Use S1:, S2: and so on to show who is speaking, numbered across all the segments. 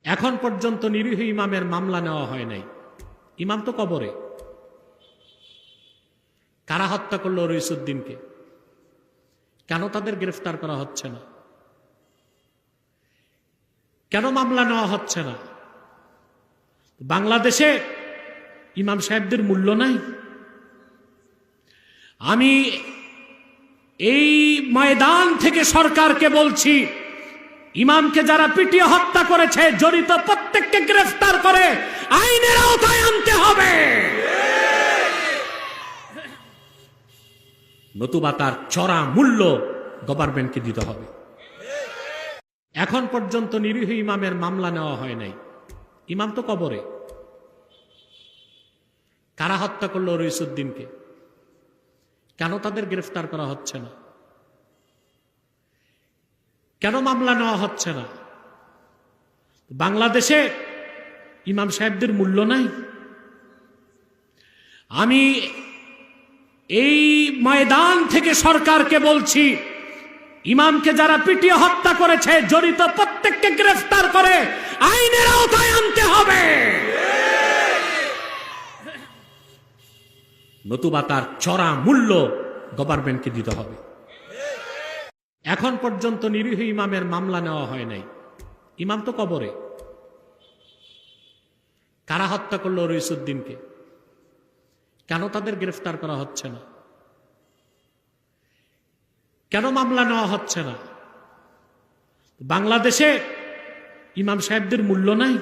S1: এখন পর্যন্ত নিরীহ ইমামের মামলা নেওয়া হয় নাই। ইমাম তো কবরে। কারা হত্যা করলো রইসুদ্দিনকে? কেন তাদের গ্রেফতার করা হচ্ছে না? কেন মামলা নেওয়া হচ্ছে না? বাংলাদেশে ইমাম সাহেবদের মূল্য নাই। আমি এই ময়দান থেকে সরকারকে বলছি, ইমামকে যারা পিটিয়ে হত্যা করেছে জড়িত প্রত্যেককে গ্রেফতার করে আইনের আওতায় আনতে হবে, নতুবা তার চড়া মূল্য গভর্নমেন্টকে দিতে হবে। এখন পর্যন্ত নিরীহ ইমামের মামলা নেওয়া হয় নাই। ইমাম তো কবরে। কারা হত্যা করলো রইসুদ্দিনকে? কেন তাদের গ্রেফতার করা হচ্ছে না? কেন মামলা নেওয়া হচ্ছে না? বাংলাদেশে ইমাম সাহেবদের মূল্য নাই। আমি এই ময়দান থেকে সরকারকে বলছি, ইমামকে যারা পিটিয়ে হত্যা করেছে জড়িত প্রত্যেককে গ্রেফতার করে আইনের আওতায় আনতে হবে, নতুবা তার চড়া মূল্য গভর্নমেন্টকে দিতে হবে। এখন পর্যন্ত নিরীহ ইমামের মামলা নেওয়া হয় নাই। ইমাম তো কবরে। কারা হত্যা করলো রইসুদ্দিনকে? কেন তাদের গ্রেফতার করা হচ্ছে না? কেন মামলা নেওয়া হচ্ছে না? বাংলাদেশে ইমাম সাহেবদের মূল্য নাই।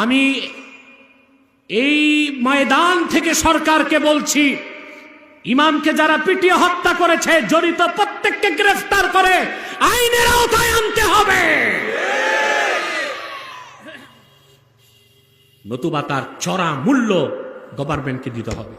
S1: আমি এই ময়দান থেকে সরকারকে বলছি, ইমামকে যারা পিটিয়ে হত্যা করেছে জড়িত প্রত্যেককে গ্রেফতার করে আইনের আওতায় আনতে হবে, নতুবা তার চড়া মূল্য গভর্নমেন্টকে দিতে হবে।